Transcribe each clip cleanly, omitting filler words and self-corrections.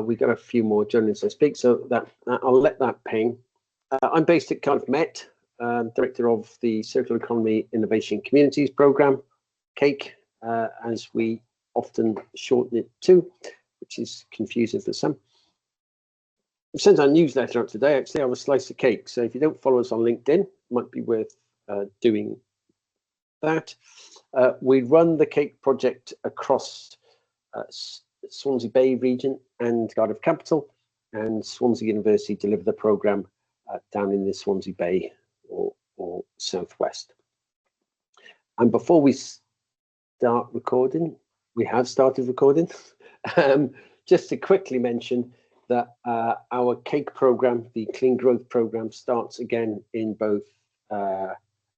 We got a few more during as I speak, so that I'll let that ping. I'm based at Cardiff Met, director of the Circular Economy Innovation Communities Programme, CEIC, as we often shorten it to, which is confusing for some. We sent our newsletter out today, actually, on a slice of cake. So if you don't follow us on LinkedIn, it might be worth doing that. We run the CEIC project across Swansea Bay region and Cardiff Capital, and Swansea University deliver the programme down in the Swansea Bay or southwest. And before we start recording, we have started recording, just to quickly mention that our CEIC programme, the Clean Growth programme, starts again in both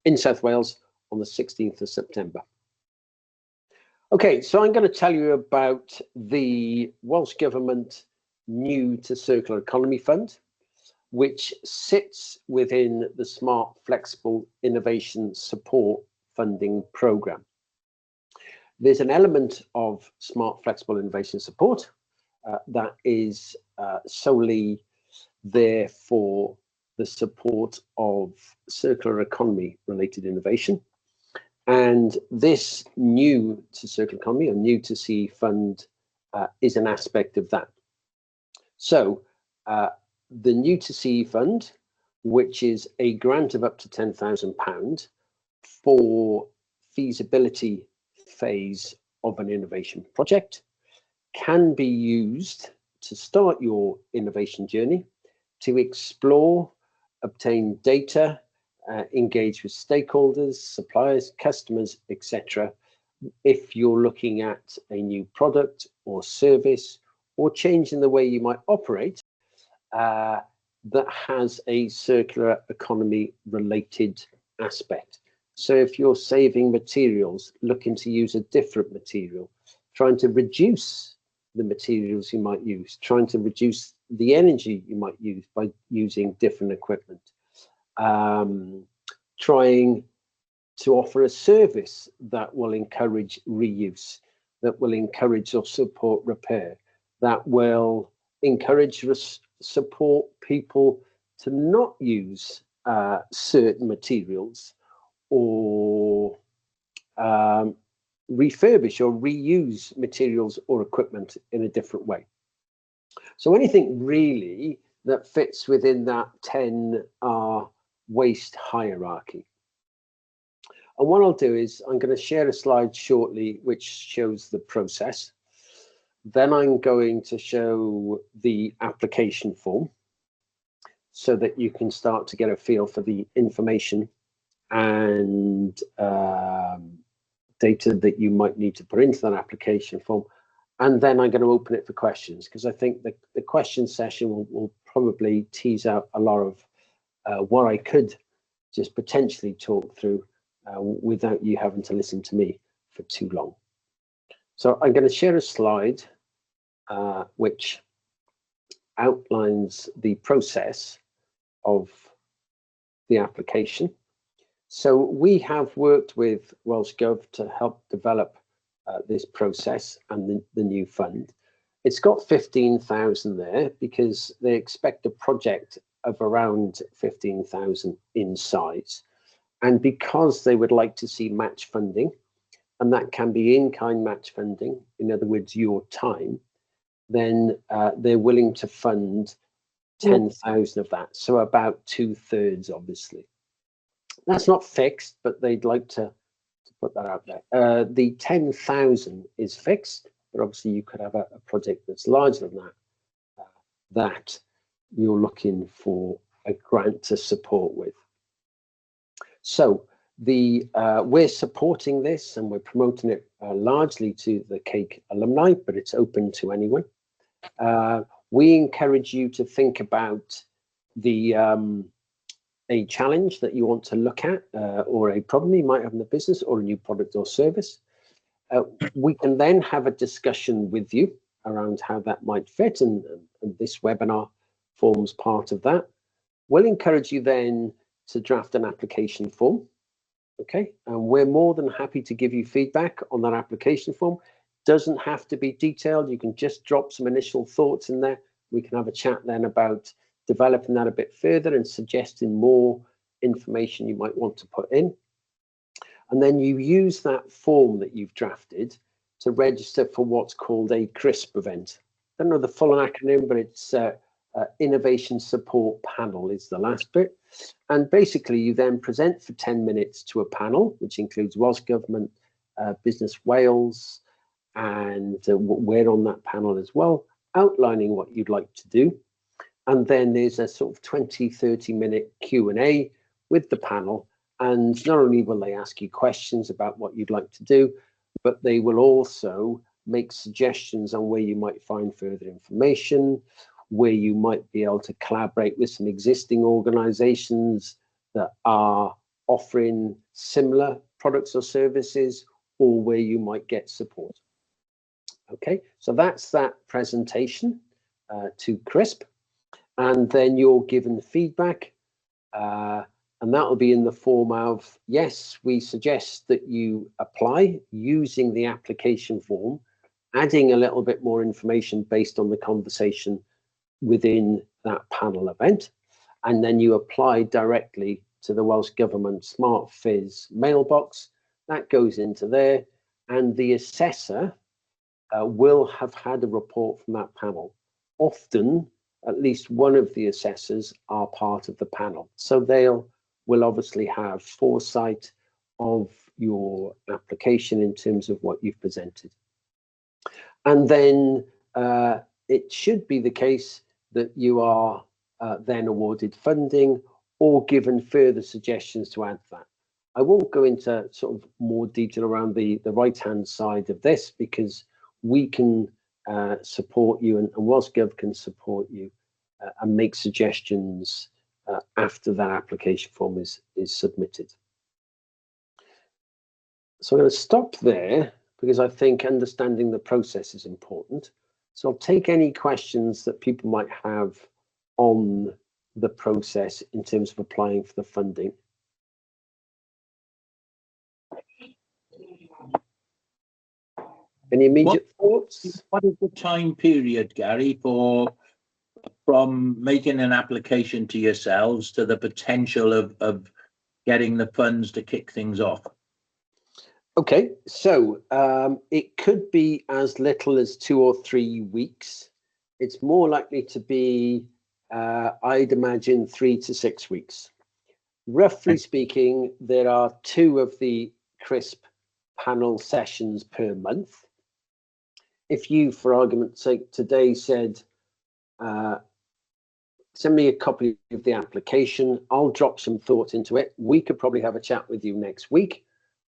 in South Wales on the 16th of September. Okay, so I'm going to tell you about the Welsh Government New to Circular Economy Fund, which sits within the Smart Flexible Innovation Support Funding Programme. There's an element of Smart Flexible Innovation Support that is solely there for the support of circular economy related innovation. And this New to Circular Economy, or New to CE fund, is an aspect of that. So the New to CE fund, which is a grant of up to £10,000 for feasibility phase of an innovation project, can be used to start your innovation journey, to explore, obtain data, engage with stakeholders, suppliers, customers, etc. If you're looking at a new product or service or changing the way you might operate that has a circular economy related aspect. So if you're saving materials, looking to use a different material, trying to reduce the materials you might use, trying to reduce the energy you might use by using different equipment, trying to offer a service that will encourage reuse, that will encourage or support repair, that will encourage support people to not use certain materials or refurbish or reuse materials or equipment in a different way. So anything really that fits within that 10R waste hierarchy. And what I'll do is I'm going to share a slide shortly which shows the process. Then I'm going to show the application form so that you can start to get a feel for the information and data that you might need to put into that application form. And then I'm going to open it for questions, because I think the question session will probably tease out a lot of what I could just potentially talk through without you having to listen to me for too long. So I'm going to share a slide which outlines the process of the application. So we have worked with Welsh Gov to help develop this process and the new fund. It's got 15,000 there because they expect a project of around 15,000 in size. And because they would like to see match funding, and that can be in-kind match funding, in other words, your time, then they're willing to fund 10,000 of that. So about 2/3, obviously. That's not fixed, but they'd like to put that out there. The 10,000 is fixed, but obviously you could have a project that's larger than that, that you're looking for a grant to support with. So we're supporting this and we're promoting it largely to the CEIC alumni, but it's open to anyone. We encourage you to think about a challenge that you want to look at or a problem you might have in the business or a new product or service. We can then have a discussion with you around how that might fit, and this webinar forms part of that. We'll encourage you then to draft an application form, okay? And we're more than happy to give you feedback on that application form. Doesn't have to be detailed. You can just drop some initial thoughts in there. We can have a chat then about developing that a bit further and suggesting more information you might want to put in. And then you use that form that you've drafted to register for what's called a CRISP event. I don't know the full acronym, but it's Innovation Support Panel is the last bit. And basically you then present for 10 minutes to a panel, which includes Welsh Government, Business Wales, and we're on that panel as well, outlining what you'd like to do. And then there's a sort of 20-30 minute Q&A with the panel. And not only will they ask you questions about what you'd like to do, but they will also make suggestions on where you might find further information, where you might be able to collaborate with some existing organizations that are offering similar products or services, or where you might get support. Okay, so that's that presentation to CRISP. And then you're given feedback, and that will be in the form of, yes, we suggest that you apply using the application form, adding a little bit more information based on the conversation within that panel event, and then you apply directly to the Welsh Government Smart Fizz mailbox. That goes into there, and the assessor will have had a report from that panel. Often, at least one of the assessors are part of the panel, so will obviously have foresight of your application in terms of what you've presented. And then it should be the case that you are then awarded funding or given further suggestions to add that. I won't go into sort of more detail around the right-hand side of this, because we can support you, and Welsh Gov can support you and make suggestions after that application form is submitted. So I'm going to stop there, because I think understanding the process is important. So I'll take any questions that people might have on the process in terms of applying for the funding. Any immediate thoughts? What is the time period, Gary, from making an application to yourselves to the potential of getting the funds to kick things off? Okay, so it could be as little as 2 or 3 weeks. It's more likely to be, I'd imagine, 3 to 6 weeks. Roughly speaking, there are 2 of the CRISP panel sessions per month. If you, for argument's sake, today said, send me a copy of the application, I'll drop some thought into it. We could probably have a chat with you next week.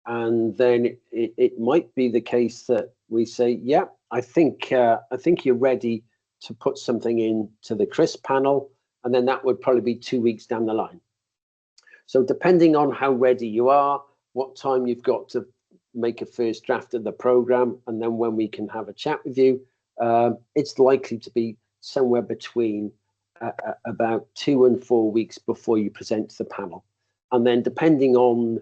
And then it might be the case that we say, yeah, I think you're ready to put something in to the CRISP panel. And then that would probably be 2 weeks down the line. So depending on how ready you are, what time you've got to make a first draft of the program, and then when we can have a chat with you, it's likely to be somewhere between about 2 and 4 weeks before you present to the panel. And then depending on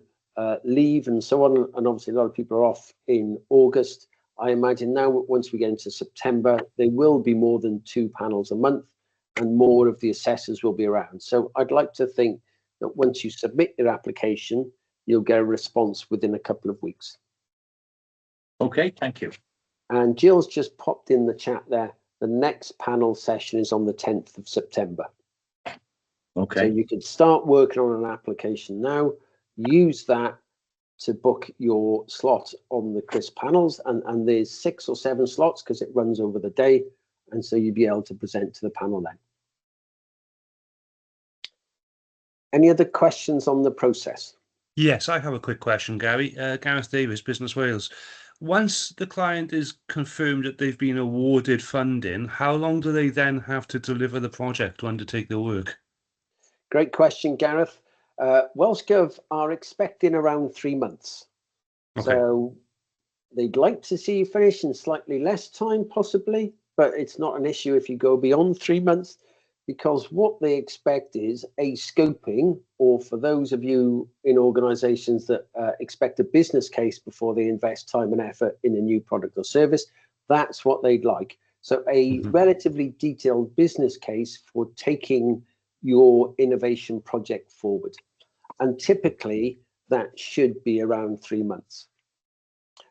leave and so on, and obviously a lot of people are off in August, I imagine now once we get into September, there will be more than 2 panels a month, and more of the assessors will be around. So I'd like to think that once you submit your application, you'll get a response within a couple of weeks. Okay, thank you. And Jill's just popped in the chat there. The next panel session is on the 10th of September. Okay. So you can start working on an application now, use that to book your slot on the CRISP panels, and there's 6 or 7 slots because it runs over the day, and so you'll be able to present to the panel then. Any other questions on the process? Yes, I have a quick question, Gary. Gareth Davis, Business Wales. Once the client is confirmed that they've been awarded funding, how long do they then have to deliver the project to undertake the work? Great question, Gareth. Welsh Gov are expecting around 3 months. Okay. So they'd like to see you finish in slightly less time, possibly, but it's not an issue if you go beyond 3 months. because what they expect is a scoping, or for those of you in organizations that expect a business case before they invest time and effort in a new product or service, that's what they'd like. So a relatively detailed business case for taking your innovation project forward. And typically that should be around 3 months.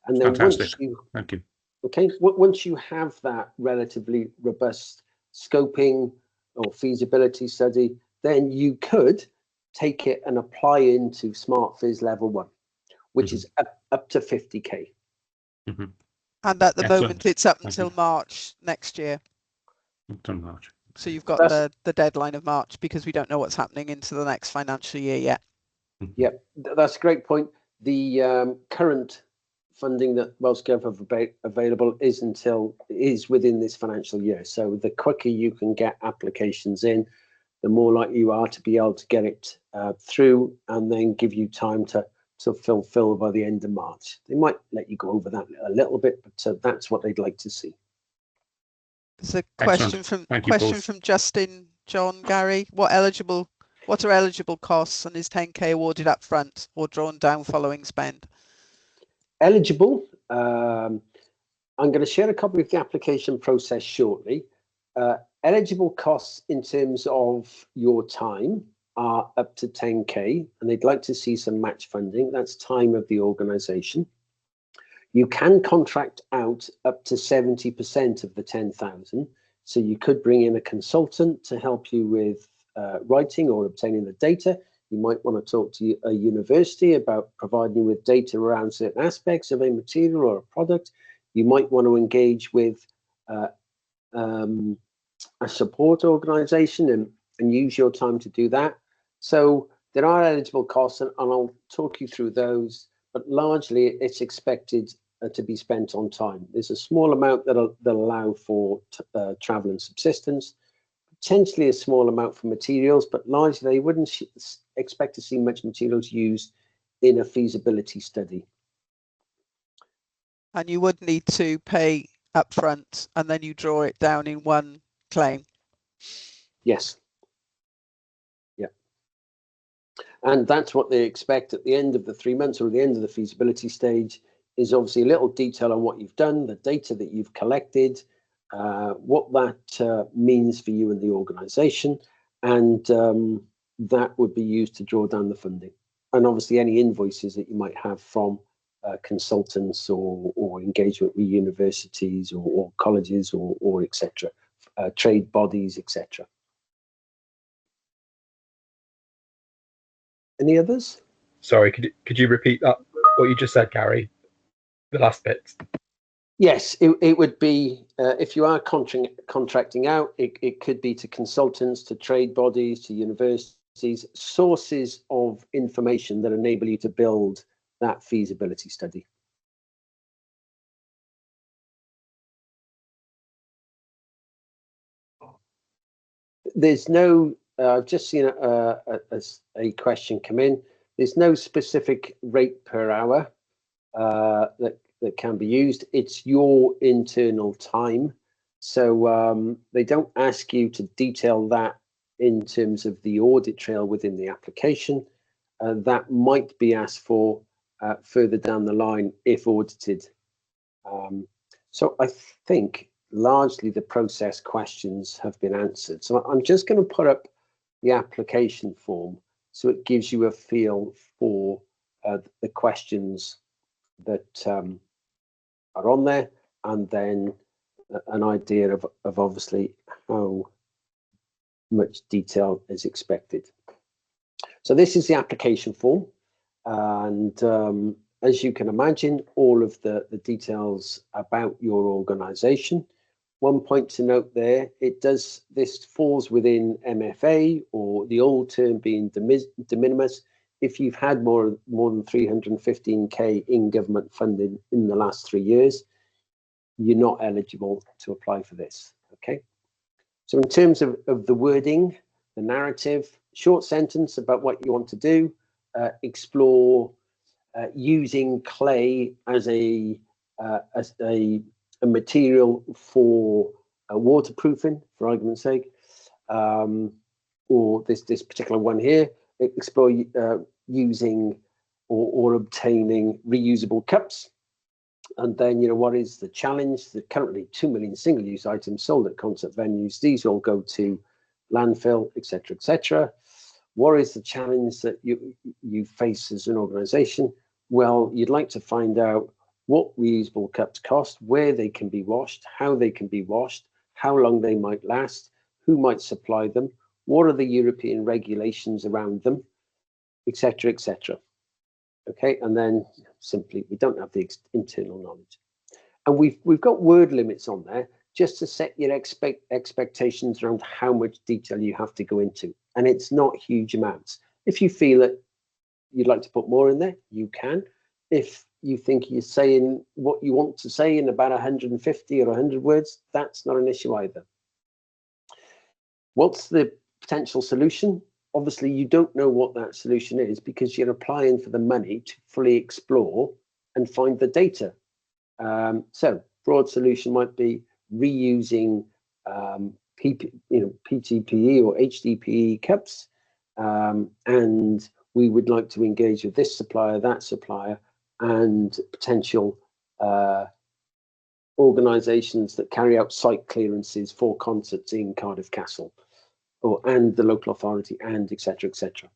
And then Fantastic. Thank you. Okay, once you have that relatively robust scoping or feasibility study, then you could take it and apply into SmartFizz level 1, which is up to 50k. And at the Excellent. moment, it's up Thank until you. March next year. Until March. So you've got the deadline of March, because we don't know what's happening into the next financial year yet. Yep, that's a great point. The current funding that Welsh Government have available is within this financial year. So the quicker you can get applications in, the more likely you are to be able to get it through, and then give you time to fulfill by the end of March. They might let you go over that a little bit, but that's what they'd like to see. There's a Excellent. question from Justin, John, Gary. What are eligible costs, and is 10k awarded up front or drawn down following spend? Eligible. I'm going to share a copy of the application process shortly. Eligible costs in terms of your time are up to 10k, and they'd like to see some match funding. That's time of the organisation. You can contract out up to 70% of the 10,000. So you could bring in a consultant to help you with writing or obtaining the data. You might want to talk to a university about providing you with data around certain aspects of a material or a product. You might want to engage with a support organisation and use your time to do that. So there are eligible costs, and I'll talk you through those, but largely it's expected to be spent on time. There's a small amount that'll allow for travel and subsistence, potentially a small amount for materials, but largely they wouldn't expect to see much materials used in a feasibility study. And you would need to pay upfront, and then you draw it down in one claim. Yes. Yeah. And that's what they expect at the end of the 3 months, or the end of the feasibility stage, is obviously a little detail on what you've done, the data that you've collected, what that means for you and the organisation, and that would be used to draw down the funding. And obviously any invoices that you might have from consultants or engagement with universities or colleges or etc., trade bodies, etc. Any others? Sorry, could you repeat that, what you just said, Gary? The last bit. Yes, it would be, if you are contracting out, it could be to consultants, to trade bodies, to universities, sources of information that enable you to build that feasibility study. There's no, I've just seen a question come in. There's no specific rate per hour that can be used. It's your internal time. So they don't ask you to detail that in terms of the audit trail within the application. That might be asked for further down the line if audited. So I think largely the process questions have been answered. So I'm just going to put up the application form so it gives you a feel for the questions that are on there, and then an idea of obviously how much detail is expected. So this is the application form, and as you can imagine, all of the details about your organisation. One point to note there, this falls within MFA, or the old term being de minimis. If you've had more than 315k in government funding in the last 3 years, you're not eligible to apply for this. Okay. So in terms of the wording, the narrative, short sentence about what you want to do, explore using clay as a material for waterproofing, for argument's sake. or this particular one here, explore using or obtaining reusable cups. And then, what is the challenge? There are currently 2 million single-use items sold at concert venues. These all go to landfill, etc., etc. What is the challenge that you face as an organisation? Well, you'd like to find out what reusable cups cost, where they can be washed, how they can be washed, how long they might last, who might supply them, what are the European regulations around them, etc., etc. Okay, and then simply we don't have the internal knowledge, and we've got word limits on there just to set your expectations around how much detail you have to go into, and it's not huge amounts. If you feel that you'd like to put more in there, you can. If you think you're saying what you want to say in about 150 or 100 words, that's not an issue either. What's the potential solution? Obviously, you don't know what that solution is because you're applying for the money to fully explore and find the data. So, broad solution might be reusing PTPE or HDPE cups, and we would like to engage with this supplier, that supplier, and potential organisations that carry out site clearances for concerts in Cardiff Castle, and the local authority, and etc., etc.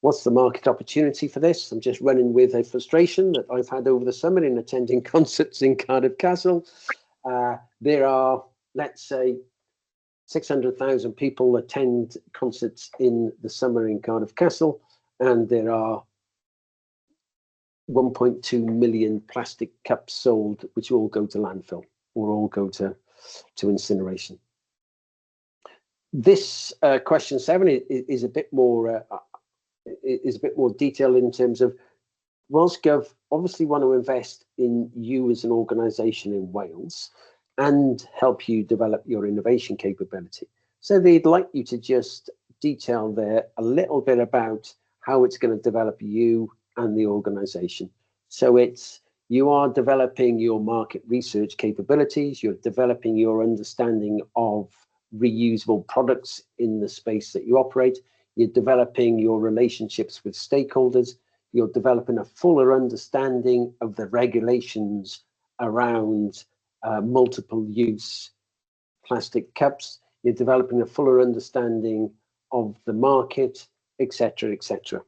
What's the market opportunity for this? I'm just running with a frustration that I've had over the summer in attending concerts in Cardiff Castle. There are, let's say, 600,000 people attend concerts in the summer in Cardiff Castle, and there are 1.2 million plastic cups sold, which all go to landfill or all go to incineration. This question 7 is a bit more detailed in terms of Welsh Gov obviously want to invest in you as an organisation in Wales and help you develop your innovation capability. So they'd like you to just detail there a little bit about how it's going to develop you and the organisation. So you are developing your market research capabilities, you're developing your understanding of reusable products in the space that you operate, you're developing your relationships with stakeholders, you're developing a fuller understanding of the regulations around multiple use plastic cups, you're developing a fuller understanding of the market, etc., etc.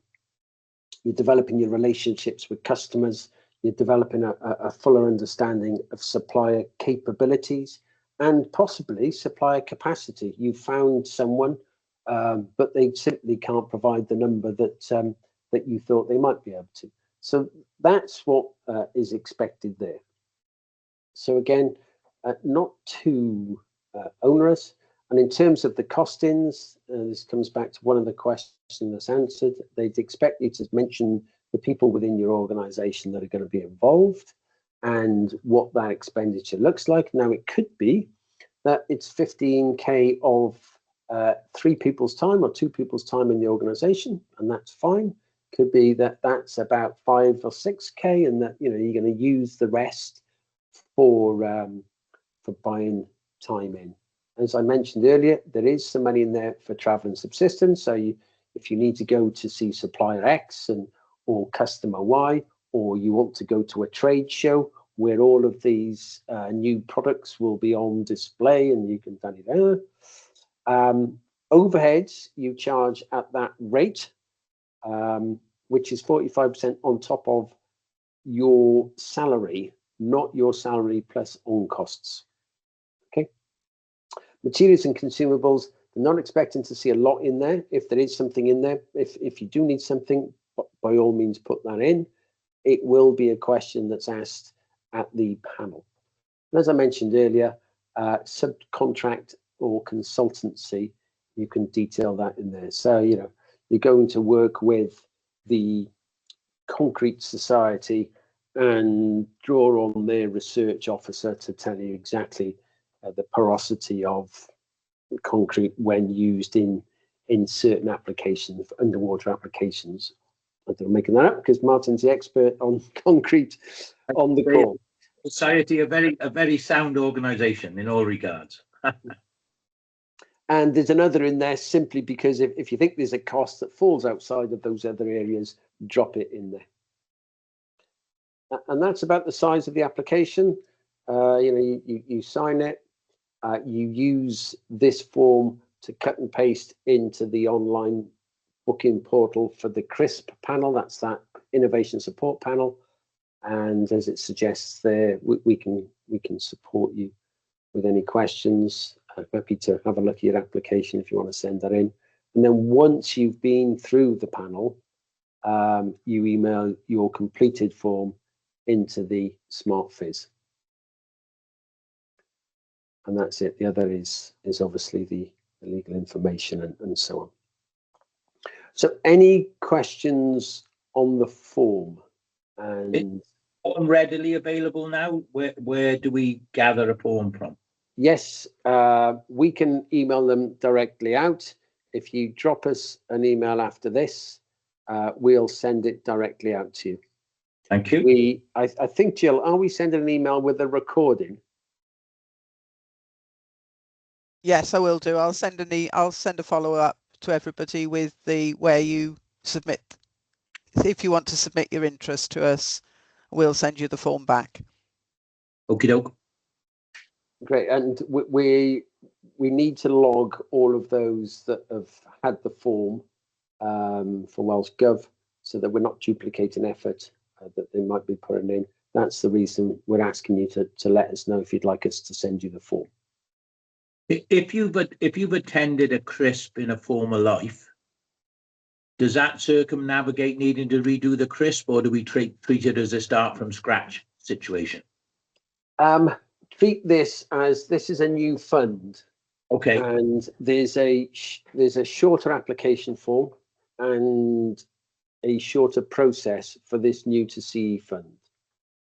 You're developing your relationships with customers, you're developing a fuller understanding of supplier capabilities and possibly supplier capacity. You found someone, but they simply can't provide the number that you thought they might be able to. So that's what is expected there. So again, not too onerous. And in terms of the costings, this comes back to one of the questions that's answered. They'd expect you to mention the people within your organisation that are going to be involved and what that expenditure looks like. Now, it could be that it's 15K of 3 people's time or 2 people's time in the organisation, and that's fine. Could be that that's about 5 or 6K, and that you're going to use the rest for buying time in. As I mentioned earlier, there is some money in there for travel and subsistence. So if you need to go to see supplier X or customer Y, or you want to go to a trade show where all of these new products will be on display and you can da-da-da. Overheads you charge at that rate, which is 45% on top of your salary, not your salary plus on costs. Okay. Materials and consumables, they're not expecting to see a lot in there. If there is something in there, if you do need something, by all means put that in. It will be a question that's asked at the panel. And as I mentioned earlier, subcontract or consultancy, you can detail that in there. So, you're going to work with the Concrete Society and draw on their research officer to tell you exactly the porosity of concrete when used in certain applications, underwater applications. I'm making that up because Martin's the expert on concrete on the call. Society, a very sound organisation in all regards. And there's another in there simply because if you think there's a cost that falls outside of those other areas, drop it in there. And that's about the size of the application. You sign it, you use this form to cut and paste into the online booking portal for the CRISP panel. That's that innovation support panel. And as it suggests there, we can support you with any questions. I'm happy to have a look at your application if you want to send that in. And then once you've been through the panel, you email your completed form into the Smart Fizz. And that's it. The other is obviously the legal information and so on. So any questions on the form? And form readily available now? Where do we gather a form from? Yes, we can email them directly out. If you drop us an email after this, we'll send it directly out to you. Thank you. I think, Jill, are we sending an email with a recording? Yes, I will do. I'll send a follow-up to everybody with where you submit. If you want to submit your interest to us, we'll send you the form back. Okie doke. Great, and we need to log all of those that have had the form for Welsh Gov, so that we're not duplicating effort that they might be putting in. That's the reason we're asking you to let us know if you'd like us to send you the form. If you've attended a CRISP in a former life, does that circumnavigate needing to redo the CRISP, or do we treat it as a start from scratch situation? Treat this as this is a new fund. Okay. And there's a shorter application form and a shorter process for this new to CE fund.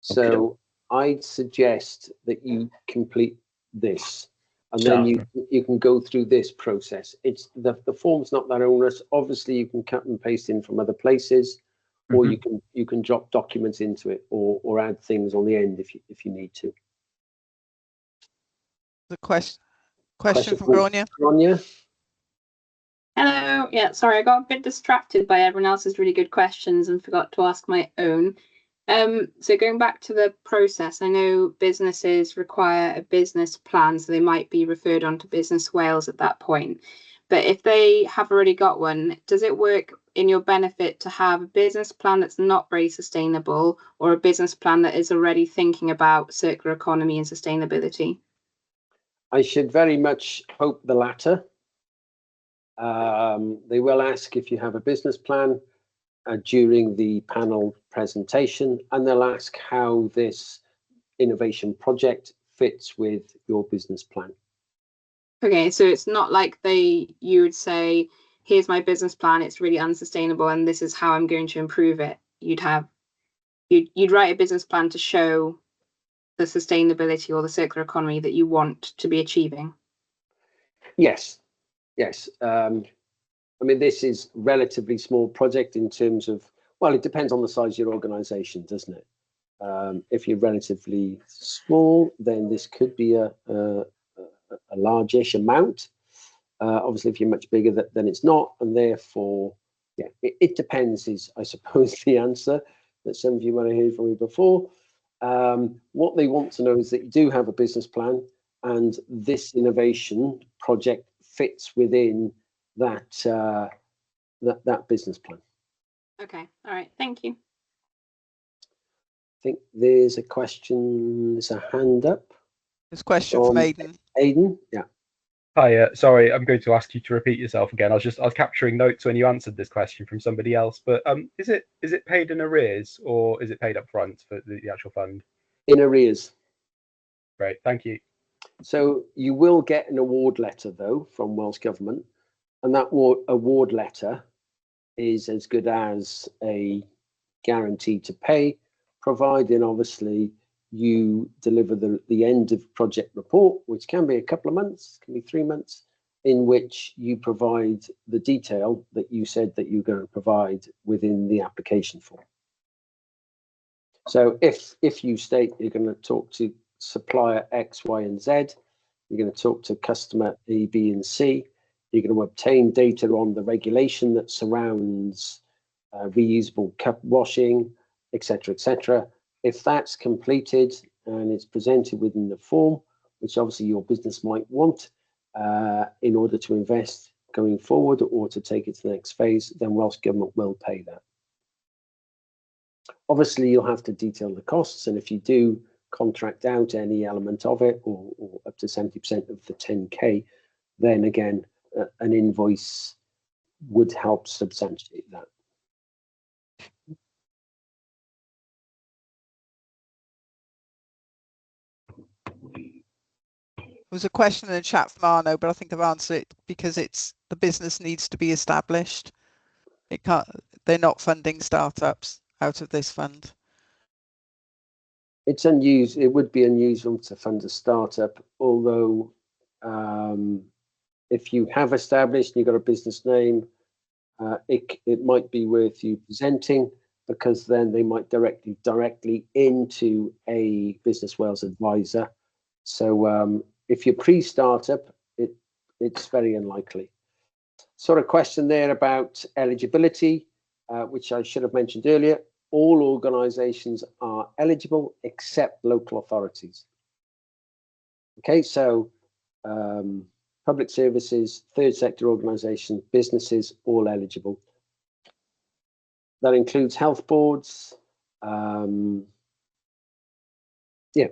So I'd suggest that you complete this, and then you can go through this process. It's the form's not that onerous. Obviously, you can cut and paste in from other places, or you can drop documents into it, or add things on the end if you need to. The question from Gronia. Gronia? Hello. Yeah, sorry, I got a bit distracted by everyone else's really good questions and forgot to ask my own. So going back to the process, I know businesses require a business plan, so they might be referred on to Business Wales at that point. But if they have already got one, does it work in your benefit to have a business plan that's not very sustainable, or a business plan that is already thinking about circular economy and sustainability? I should very much hope the latter. They will ask if you have a business plan during the panel presentation, and they'll ask how this innovation project fits with your business plan. Okay, so it's not like you would say, here's my business plan, it's really unsustainable and this is how I'm going to improve it. You'd write a business plan to show the sustainability or the circular economy that you want to be achieving. Yes. I mean, this is relatively small project in terms of, well, it depends on the size of your organization, doesn't it? If you're relatively small, then this could be a largish amount. Obviously, if you're much bigger, then it's not, and therefore, yeah, it depends is, I suppose, the answer that some of you might have heard from me before. What they want to know is that you do have a business plan, and this innovation project fits within that that business plan. Okay, all right, thank you. I think there's a question, there's a hand up. There's a question from Aidan. Aidan, yeah. Hi, sorry, I'm going to ask you to repeat yourself again. I was capturing notes when you answered this question from somebody else, but is it paid in arrears, or is it paid up front for the actual fund? In arrears. Great, thank you. So you will get an award letter though from Welsh Government, and that award letter is as good as a guarantee to pay, providing obviously you deliver the end of project report, which can be a couple of months, can be 3 months, in which you provide the detail that you said that you're going to provide within the application form. So if you state you're going to talk to supplier X, Y, and Z, You're going to talk to customer A, B, and C. You're going to obtain data on the regulation that surrounds reusable cup washing, etc., etc. If that's completed and it's presented within the form, which obviously your business might want in order to invest going forward or to take it to the next phase, then Welsh Government will pay that. Obviously, you'll have to detail the costs, and if you do contract out any element of it, or up to 70% of the 10K, then again, an invoice would help substantiate that. There was a question in the chat from Arno, but I think I've answered it because the business needs to be established. It can't. They're not funding startups out of this fund. It's unusual. It would be unusual to fund a startup, although if you have established and you've got a business name, it might be worth you presenting, because then they might directly into a Business Wales advisor. So if you're pre-startup, it's very unlikely. Sort of question there about eligibility, which I should have mentioned earlier. All organisations are eligible except local authorities. Okay, so public services, third sector organisations, businesses, all eligible. That includes health boards, all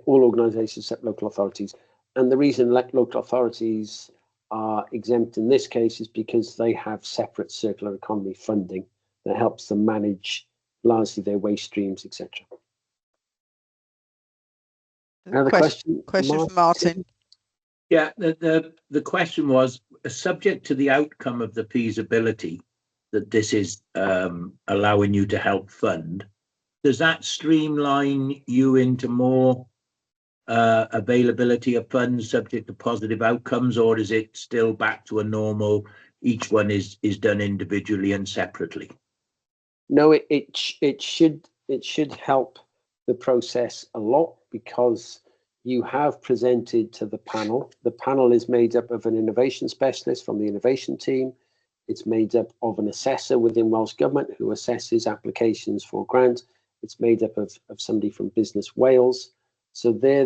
organisations except local authorities. And the reason local authorities are exempt in this case is because they have separate circular economy funding that helps them manage largely their waste streams, etc. Another question Question from Martin. Yeah, the question was, subject to the outcome of the feasibility that this is allowing you to help fund, does that streamline you into more availability of funds subject to positive outcomes, or is it still back to a normal, each one is done individually and separately? No, it should help the process a lot, because you have presented to the panel. The panel is made up of an innovation specialist from the innovation team. It's made up of an assessor within Welsh Government who assesses applications for grant. It's made up of somebody from Business Wales. So they're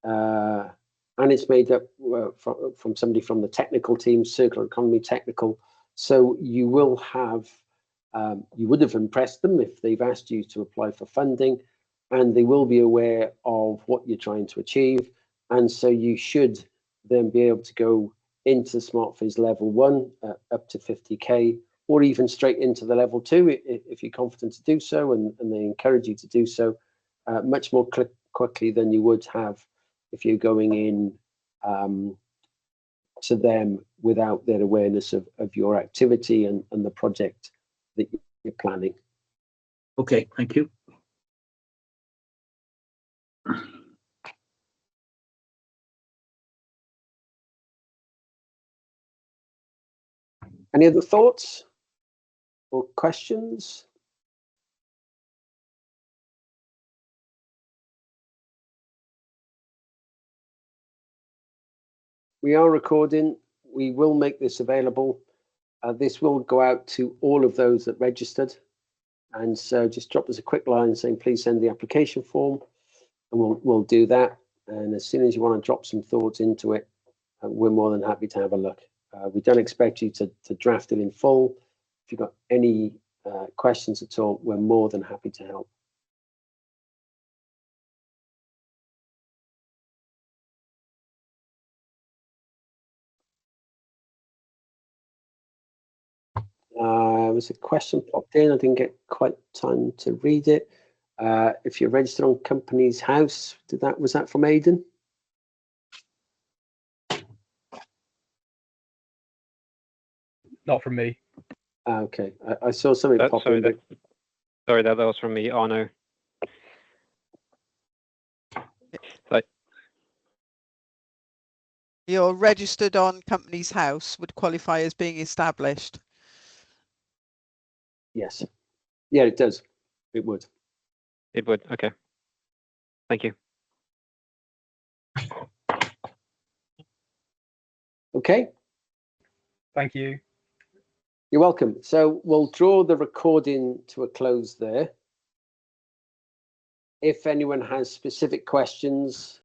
and it's made up from somebody from the technical team, circular economy technical. So you will have, you would have impressed them if they've asked you to apply for funding, and they will be aware of what you're trying to achieve. And so you should then be able to go into SmartFizz level 1 up to 50K, or even straight into the level 2 if you're confident to do so, and they encourage you to do so much more quickly than you would have if you're going in to them without their awareness of your activity and the project that you're planning. Okay, thank you. Any other thoughts or questions? We are recording. We will make this available. This will go out to all of those that registered. And so just drop us a quick line saying, please send the application form, and we'll do that. And as soon as you want to drop some thoughts into it, we're more than happy to have a look. We don't expect you to draft it in full. If you've got any questions at all, we're more than happy to help. There was a question popped in. I didn't get quite time to read it. If you're registered on Companies House, was that from Aidan? Not from me. Okay, I saw something pop in. Sorry, that was from me, Arno. You're registered on Companies House would qualify as being established. Yes. Yeah, it does. It would. It would. Okay. Thank you. Okay, Thank you. you're welcome. So we'll draw the recording to a close there. If anyone has specific questions